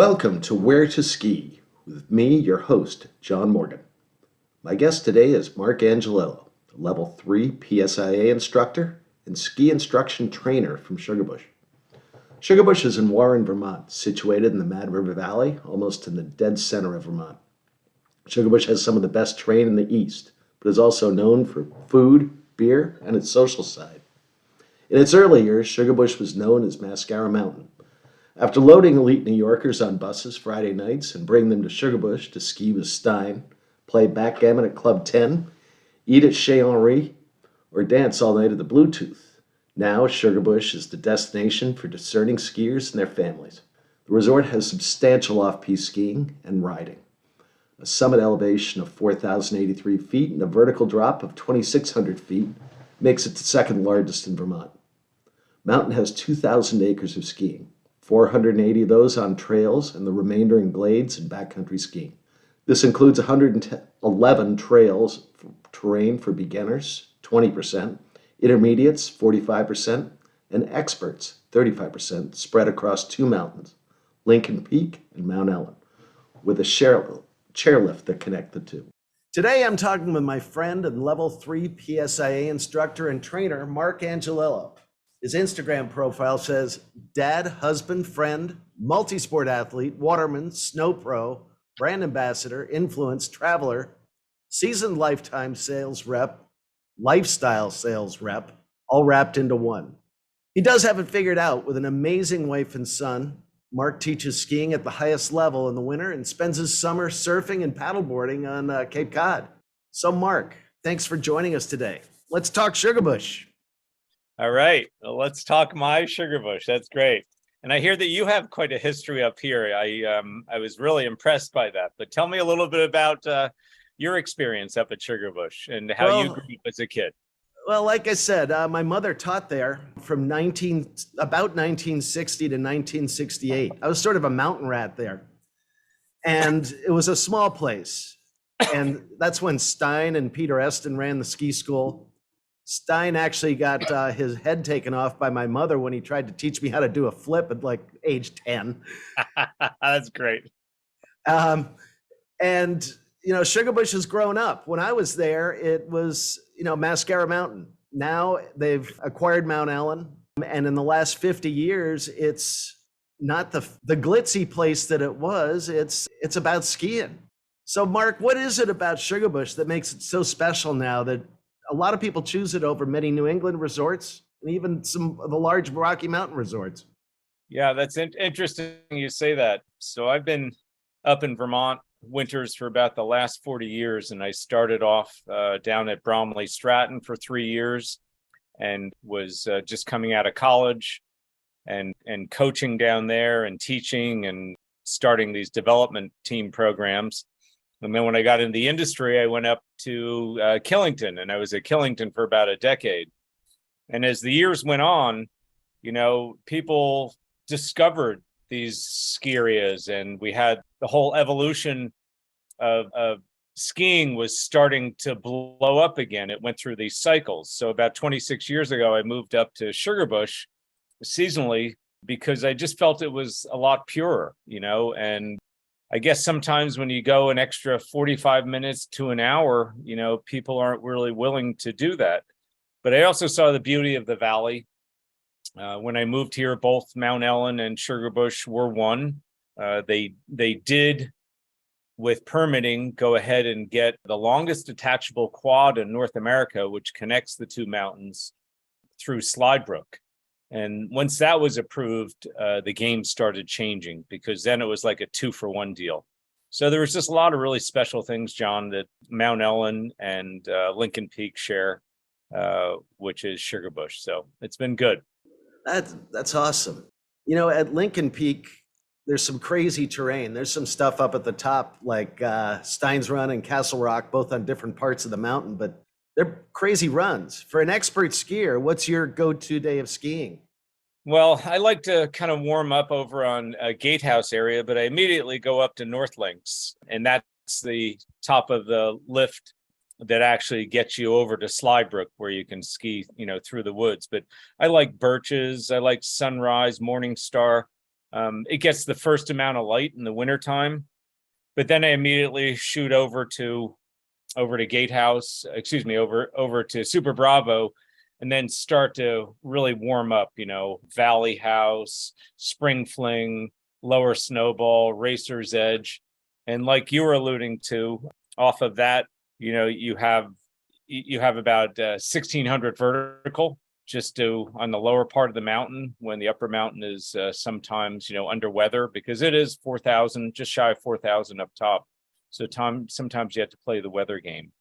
Welcome to Where to Ski with me, your host, John Morgan. My guest today is Marc Angelillo, a Level 3 PSIA instructor and ski instruction trainer from Sugarbush. Sugarbush is in Warren, Vermont, situated in the Mad River Valley, almost in the dead center of Vermont. Sugarbush has some of the best terrain in the East, but is also known for food, beer, and its social side. In its early years, Sugarbush was known as Mascara Mountain. After loading elite New Yorkers on buses Friday nights and bring them to Sugarbush to ski with Stein, play backgammon at Club 10, eat at Chez Henri, or dance all night at the Bluetooth, now Sugarbush is the destination for discerning skiers and their families. The resort has substantial off-piste skiing and riding. A summit elevation of 4,083 feet and a vertical drop of 2,600 feet makes it the second largest in Vermont. Mountain has 2,000 acres of skiing, 480 of those on trails and the remainder in glades and backcountry skiing. This includes 111 trails for terrain for beginners, 20%, intermediates, 45%, and experts, 35%, spread across two mountains, Lincoln Peak and Mount Ellen, with a chairlift that connect the two. Today I'm talking with my friend and Level 3 PSIA instructor and trainer, Marc Angelillo. His Instagram profile says, dad, husband, friend, multi-sport athlete, waterman, snow pro, brand ambassador, influence, traveler, seasoned lifetime sales rep, lifestyle sales rep, all wrapped into one. He does have it figured out with an amazing wife and son. Marc teaches skiing at the highest level in the winter and spends his summer surfing and paddleboarding on Cape Cod. So Marc, thanks for joining us today. Let's talk Sugarbush. All right, well, let's talk my Sugarbush. That's great. And I hear that you have quite a history up here. I was really impressed by that. But tell me a little bit about your experience up at Sugarbush and how you grew up as a kid. Well, like I said, my mother taught there from about 1960 to 1968. I was sort of a mountain rat there. And it was a small place. And that's when Stein and Peter Eston ran the ski school. Stein actually got his head taken off by my mother when he tried to teach me how to do a flip at like age 10. That's great. And, Sugarbush has grown up. When I was there, it was, Mascara Mountain. Now they've acquired Mount Ellen. And in the last 50 years, it's not the glitzy place that it was. It's about skiing. So Marc, what is it about Sugarbush that makes it so special now that a lot of people choose it over many New England resorts and even some of the large Rocky Mountain resorts? Yeah, that's interesting you say that. So I've been up in Vermont winters for about the last 40 years. And I started off down at Bromley Stratton for 3 years and was just coming out of college and coaching down there and teaching and starting these development team programs. And then when I got in the industry, I went up to Killington, and I was at Killington for about a decade. And as the years went on, people discovered these ski areas, and we had the whole evolution of skiing was starting to blow up again. It went through these cycles. So about 26 years ago, I moved up to Sugarbush seasonally because I just felt it was a lot purer, and I guess sometimes when you go an extra 45 minutes to an hour, people aren't really willing to do that. But I also saw the beauty of the valley. When I moved here, both Mount Ellen and Sugarbush were one. They did, with permitting, go ahead and get the longest detachable quad in North America, which connects the two mountains through Slidebrook. And once that was approved, the game started changing because then it was like a 2-for-1 deal. So there was just a lot of really special things, John, that Mount Ellen and Lincoln Peak share, which is Sugarbush. So it's been good. That's awesome. At Lincoln Peak, there's some crazy terrain. There's some stuff up at the top like Steins Run and Castlerock, both on different parts of the mountain, but they're crazy runs. For an expert skier, what's your go-to day of skiing? Well, I like to kind of warm up over on a gatehouse area, but I immediately go up to North Links, and that's the top of the lift that actually gets you over to Slidebrook where you can ski, through the woods. But I like Birches, I like Sunrise, Morning Star. It gets the first amount of light in the wintertime, but then I immediately shoot over to Gatehouse, over to Super Bravo, and then start to really warm up, Valley House, Spring Fling, Lower Snowball, Racer's Edge. And like you were alluding to, off of that, you have about 1,600 vertical just on the lower part of the mountain, when the upper mountain is sometimes, under weather, because it is 4,000, just shy of 4,000 up top. So sometimes you have to play the weather game.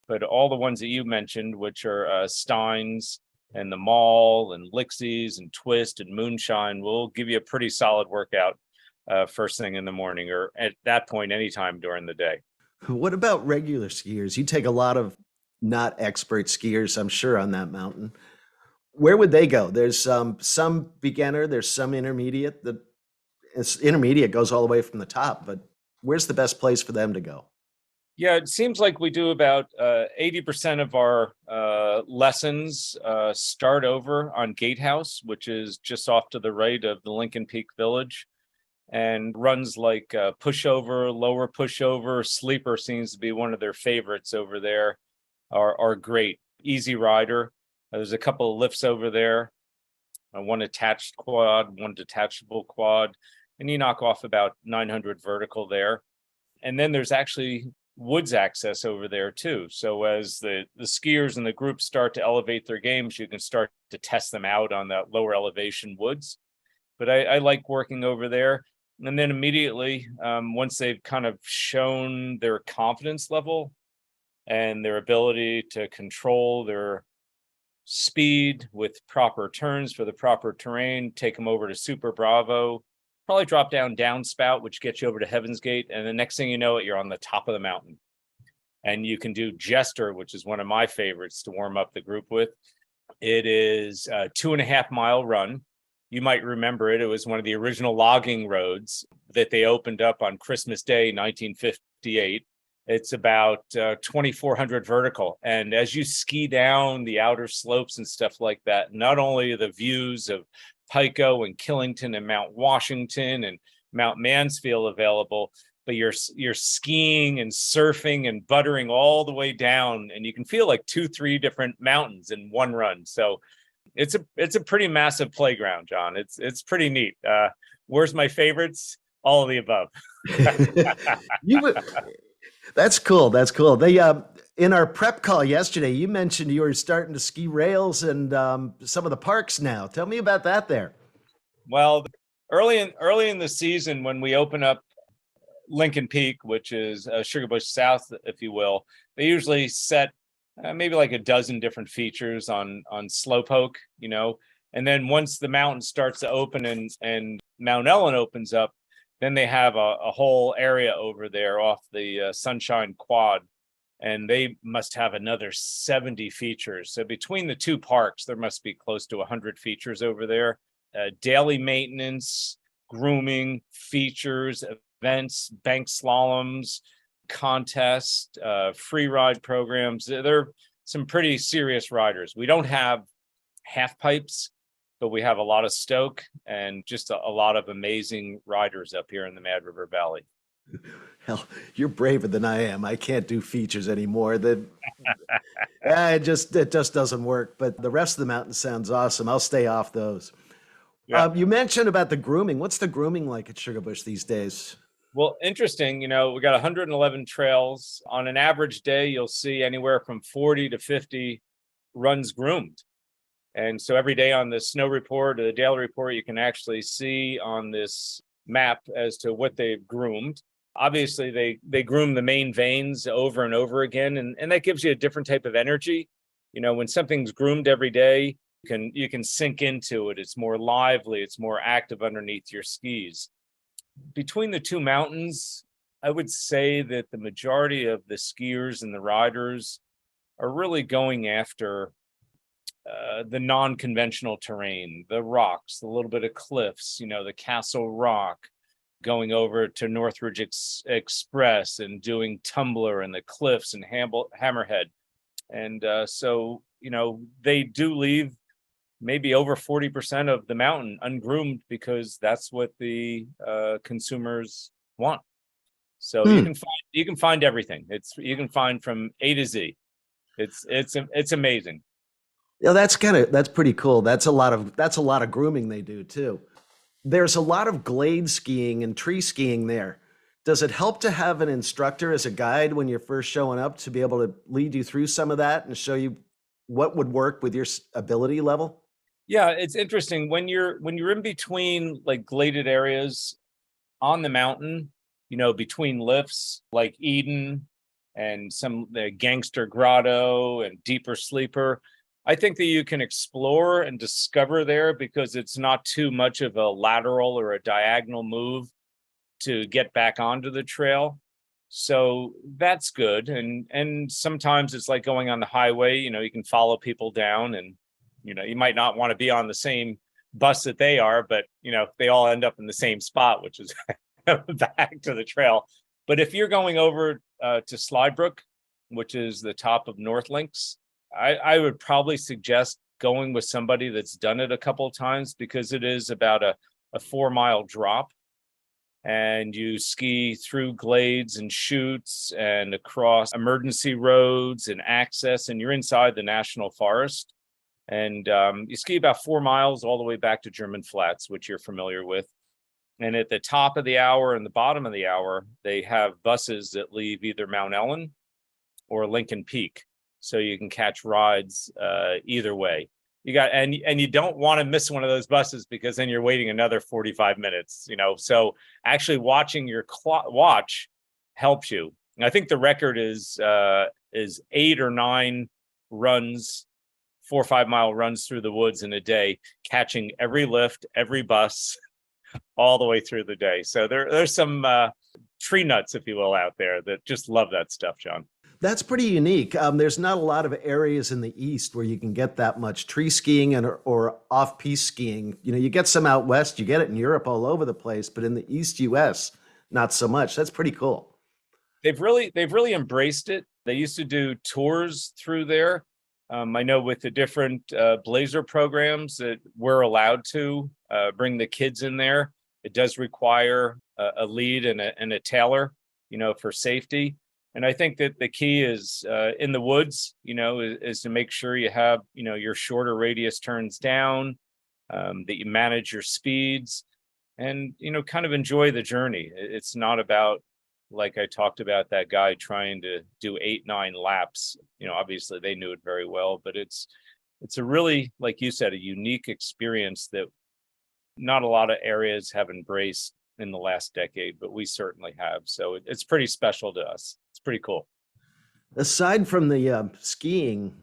But all the ones that you mentioned, which are Steins and the Mall and Lixies and Twist and Moonshine, will give you a pretty solid workout first thing in the morning, or at that point, anytime during the day. What about regular skiers? You take a lot of not expert skiers, I'm sure, on that mountain. Where would they go? There's some beginner, there's some intermediate. The intermediate goes all the way from the top, but where's the best place for them to go? Yeah, it seems like we do about 80% of our lessons start over on Gatehouse, which is just off to the right of the Lincoln Peak Village, and runs like pushover, lower pushover. Sleeper seems to be one of their favorites over there. Are great, easy rider. There's a couple of lifts over there, one attached quad, one detachable quad, and you knock off about 900 vertical there. And then there's actually woods access over there too. So as the skiers and the groups start to elevate their games, you can start to test them out on that lower elevation woods. But I like working over there. And then immediately, once they've kind of shown their confidence level and their ability to control their speed with proper turns for the proper terrain, take them over to Super Bravo, probably drop down Downspout, which gets you over to Heaven's Gate. And the next thing you know it, you're on the top of the mountain. And you can do Jester, which is one of my favorites to warm up the group with. It is a 2.5-mile run. You might remember it. It was one of the original logging roads that they opened up on Christmas Day, 1958. It's about 2,400 vertical. And as you ski down the outer slopes and stuff like that, not only the views of Pico and Killington and Mount Washington and Mount Mansfield available, but you're skiing and surfing and buttering all the way down, and you can feel like 2-3 different mountains in one run. So it's a pretty massive playground, John. It's pretty neat. Where's my favorites? All of the above. That's cool. That's cool. They in our prep call yesterday, you mentioned you were starting to ski rails and some of the parks now. Tell me about that there. Well, early in the season, when we open up Lincoln Peak, which is Sugarbush South, if you will, they usually set maybe like a dozen different features on Slowpoke, and then once the mountain starts to open and Mount Ellen opens up, then they have a whole area over there off the Sunshine Quad, and they must have another 70 features. So between the two parks, there must be close to 100 features over there. Daily maintenance, grooming, features, events, bank slaloms, contests, free ride programs. They're some pretty serious riders. We don't have half pipes, but we have a lot of stoke and just a lot of amazing riders up here in the Mad River Valley. Hell, you're braver than I am. I can't do features anymore. It just doesn't work. But the rest of the mountain sounds awesome. I'll stay off those. Yeah. You mentioned about the grooming. What's the grooming like at Sugarbush these days? Well, interesting. We got 111 trails. On an average day, you'll see anywhere from 40 to 50 runs groomed. And so every day on the snow report or the daily report, you can actually see on this map as to what they've groomed. Obviously, they groom the main veins over and over again, and that gives you a different type of energy. When something's groomed every day, you can sink into it. It's more lively, it's more active underneath your skis. Between the two mountains, I would say that the majority of the skiers and the riders are really going after the non-conventional terrain, the rocks, a little bit of cliffs, the Castlerock, going over to Northridge Express and doing Tumbler and the cliffs and Hammerhead. And so, they do leave maybe over 40% of the mountain ungroomed because that's what the consumers want. So Hmm. you can find everything. You can find from A to Z. It's amazing. Yeah, that's pretty cool. That's a lot of grooming they do too. There's a lot of glade skiing and tree skiing there. Does it help to have an instructor as a guide when you're first showing up to be able to lead you through some of that and show you what would work with your ability level? Yeah, it's interesting when you're in between like gladed areas on the mountain, between lifts like Eden and some the Gangster Grotto and Deeper Sleeper. I think that you can explore and discover there because it's not too much of a lateral or a diagonal move to get back onto the trail. So that's good. And sometimes it's like going on the highway, you can follow people down and you might not want to be on the same bus that they are, but they all end up in the same spot, which is back to the trail. But if you're going over to Slidebrook, which is the top of North Links, I would probably suggest going with somebody that's done it a couple of times because it is about a 4 mile drop and you ski through glades and chutes and across emergency roads and access, and you're inside the national forest. And you ski about 4 miles all the way back to German Flats, which you're familiar with. And at the top of the hour and the bottom of the hour, they have buses that leave either Mount Ellen or Lincoln Peak. So you can catch rides either way. And you don't want to miss one of those buses because then you're waiting another 45 minutes, So actually watching your watch helps you. And I think the record is 8 or 9 runs, 4 or 5 mile runs through the woods in a day, catching every lift, every bus, all the way through the day. So there's some tree nuts, if you will, out there that just love that stuff, John. That's pretty unique. There's not a lot of areas in the East where you can get that much tree skiing or off-piste skiing. You get some out west, you get it in Europe all over the place, but in the East US, not so much. That's pretty cool. They've really embraced it. They used to do tours through there. I know with the different Blazer programs that we're allowed to bring the kids in there. It does require a lead and a tailor, for safety. And I think that the key is in the woods, is to make sure you have, your shorter radius turns down, that you manage your speeds and, kind of enjoy the journey. It's not about, like I talked about, that guy trying to do 8-9 laps. Obviously they knew it very well, but it's a really, like you said, a unique experience that not a lot of areas have embraced in the last decade, but we certainly have. So it's pretty special to us. It's pretty cool. Aside from the skiing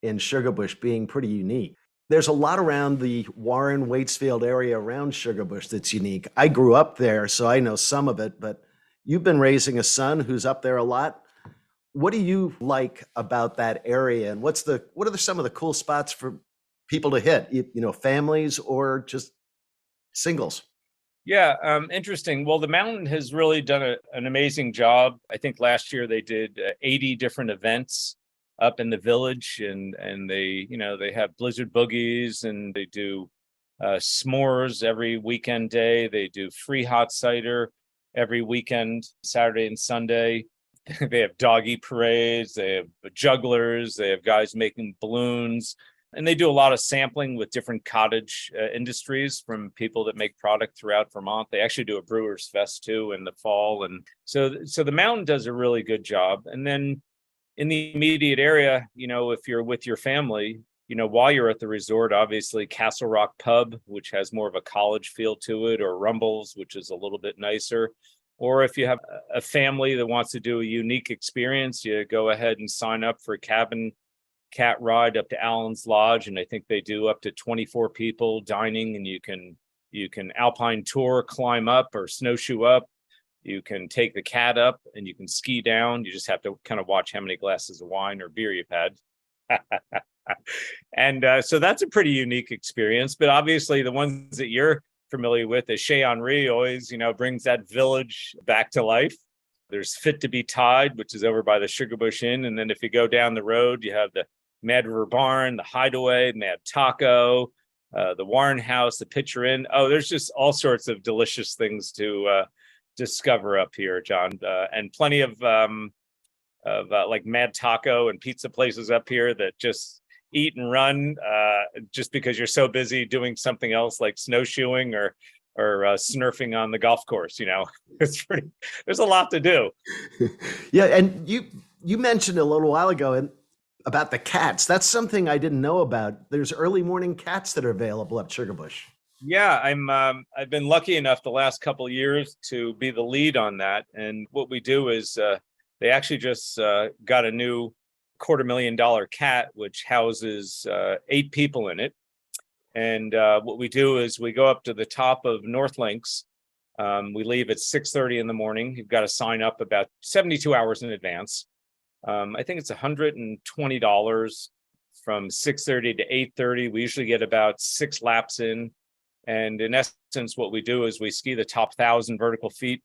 in Sugarbush being pretty unique, there's a lot around the Warren Waitsfield area around Sugarbush that's unique. I grew up there, so I know some of it, but you've been raising a son who's up there a lot. What do you like about that area, and what are some of the cool spots for people to hit? Families or just singles? Yeah, interesting. Well, the mountain has really done an amazing job. I think last year they did 80 different events up in the village, and they have blizzard boogies, and they do s'mores every weekend day. They do free hot cider every weekend, Saturday and Sunday. They have doggy parades. They have jugglers. They have guys making balloons. And they do a lot of sampling with different cottage industries from people that make product throughout Vermont. They actually do a Brewers Fest too in the fall. And so the mountain does a really good job. And then in the immediate area, if you're with your family, while you're at the resort, obviously Castlerock Pub, which has more of a college feel to it, or Rumbles, which is a little bit nicer. Or if you have a family that wants to do a unique experience, you go ahead and sign up for a cabin cat ride up to Allen's Lodge, and I think they do up to 24 people dining, and you can alpine tour, climb up or snowshoe up. You can take the cat up and you can ski down. You just have to kind of watch how many glasses of wine or beer you've had. And so that's a pretty unique experience. But obviously the ones that you're familiar with, is Chez Henri always, brings that village back to life. There's Fit to be Tied, which is over by the Sugarbush Inn. And then if you go down the road, you have the Mad River Barn, the Hideaway, Mad Taco, the Warren House, the Pitcher Inn. Oh, there's just all sorts of delicious things to discover up here, John, and plenty of like Mad Taco and pizza places up here that just eat and run just because you're so busy doing something else like snowshoeing or snurfing on the golf course. It's pretty. There's a lot to do. Yeah, and you mentioned a little while ago about the cats. That's something I didn't know about. There's early morning cats that are available at Sugarbush. Yeah, I've been lucky enough the last couple of years to be the lead on that. And what we do is they actually just got a new $250,000 cat, which houses 8 people in it. And what we do is we go up to the top of North Links. We leave at 6:30 in the morning. You've got to sign up about 72 hours in advance. I think it's $120 from 6:30 to 8:30. We usually get about 6 laps in. And in essence, what we do is we ski the top 1,000 vertical feet.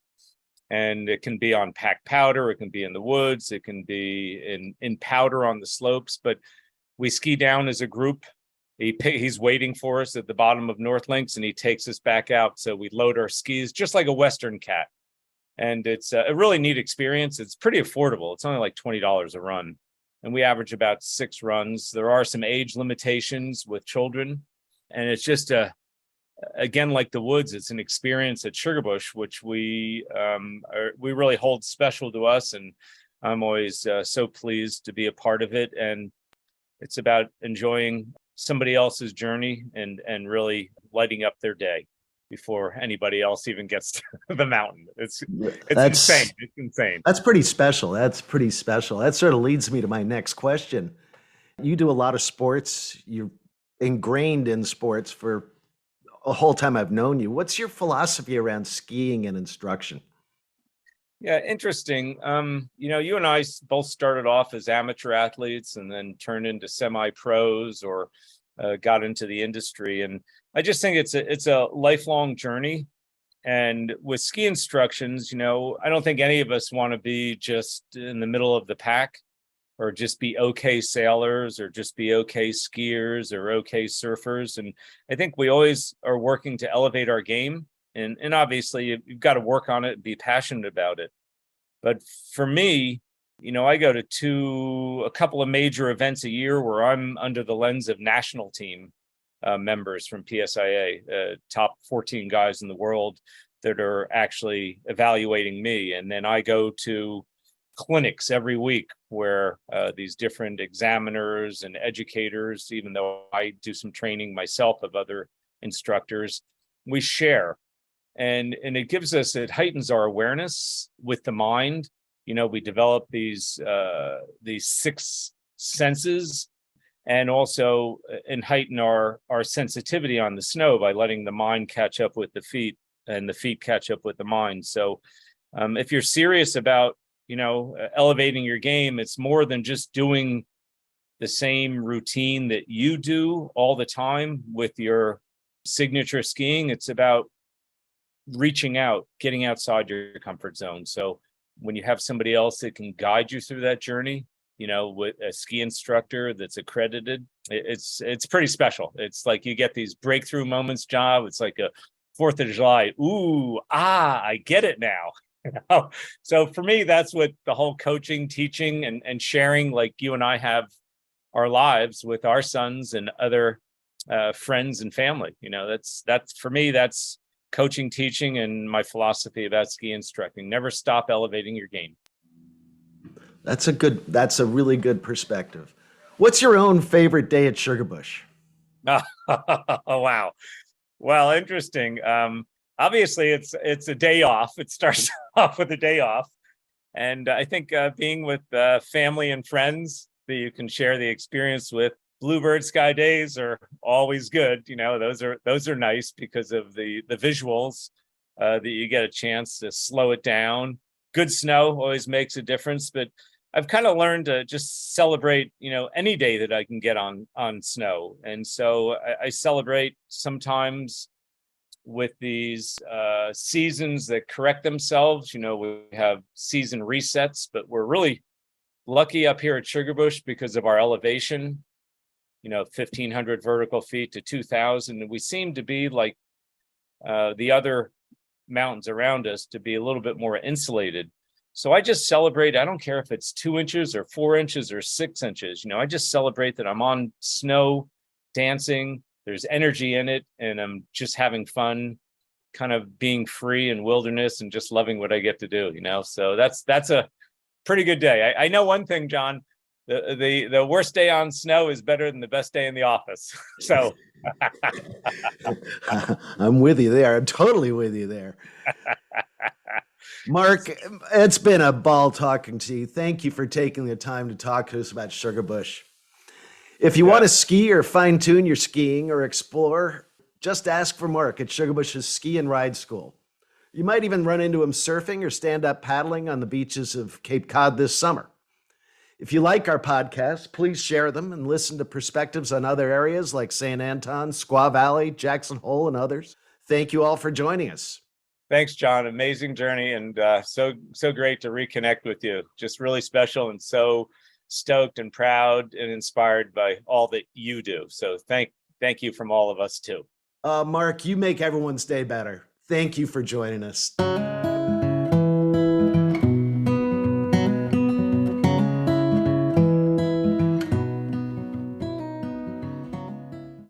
And it can be on packed powder, it can be in the woods, it can be in powder on the slopes. But we ski down as a group. He's waiting for us at the bottom of North Links, and he takes us back out. So we load our skis just like a Western cat. And it's a really neat experience. It's pretty affordable. It's only like $20 a run. And we average about 6 runs. There are some age limitations with children. And it's just again, like the woods, it's an experience at Sugarbush, which we really hold special to us. And I'm always so pleased to be a part of it. And it's about enjoying somebody else's journey and really lighting up their day before anybody else even gets to the mountain. It's insane. It's insane. That's pretty special. That sort of leads me to my next question. You do a lot of sports. You're ingrained in sports for a whole time I've known you. What's your philosophy around skiing and instruction? Yeah, interesting. You and I both started off as amateur athletes and then turned into semi-pros or got into the industry. And I just think it's a lifelong journey. And with ski instructions, I don't think any of us want to be just in the middle of the pack or just be okay sailors or just be okay skiers or okay surfers. And I think we always are working to elevate our game. And obviously you've got to work on it and be passionate about it. But for me, I go to a couple of major events a year where I'm under the lens of national team members from PSIA, top 14 guys in the world that are actually evaluating me. And then I go to clinics every week where these different examiners and educators, even though I do some training myself of other instructors, we share. And it gives us, it heightens our awareness with the mind. We develop these 6 senses and also and heighten our sensitivity on the snow by letting the mind catch up with the feet and the feet catch up with the mind. So if you're serious about, elevating your game, it's more than just doing the same routine that you do all the time with your signature skiing. It's about reaching out, getting outside your comfort zone. So when you have somebody else that can guide you through that journey, with a ski instructor that's accredited, it's pretty special. It's like you get these breakthrough moments, John. It's like a 4th of July. Ooh, I get it now. So for me, that's what the whole coaching, teaching, and sharing, like you and I have our lives with our sons and other friends and family. That's for me, that's coaching, teaching, and my philosophy about ski instructing. Never stop elevating your game. That's a really good perspective. What's your own favorite day at Sugarbush? Oh, wow. Well, interesting. Obviously it's a day off. It starts off with a day off. And I think being with family and friends that you can share the experience with. Bluebird sky days are always good. Those are nice because of the visuals that you get a chance to slow it down. Good snow always makes a difference, but I've kind of learned to just celebrate, any day that I can get on snow. And so I celebrate sometimes with these seasons that correct themselves. We have season resets, but we're really lucky up here at Sugarbush because of our elevation, 1,500 vertical feet to 2,000. And we seem to be like the other mountains around us to be a little bit more insulated. So I just celebrate. I don't care if it's 2 inches or 4 inches or 6 inches. I just celebrate that I'm on snow dancing. There's energy in it, and I'm just having fun, kind of being free in wilderness and just loving what I get to do. So that's a pretty good day. I know one thing, John. The worst day on snow is better than the best day in the office. So I'm with you there. I'm totally with you there. Marc, it's been a ball talking to you. Thank you for taking the time to talk to us about Sugarbush. If you want to ski or fine tune your skiing or explore, just ask for Marc at Sugarbush's Ski and Ride School. You might even run into him surfing or stand up paddling on the beaches of Cape Cod this summer. If you like our podcasts, please share them and listen to perspectives on other areas like St. Anton, Squaw Valley, Jackson Hole, and others. Thank you all for joining us. Thanks, John. Amazing journey, and so great to reconnect with you. Just really special, and so stoked and proud and inspired by all that you do. So thank you from all of us too. Marc, you make everyone's day better. Thank you for joining us.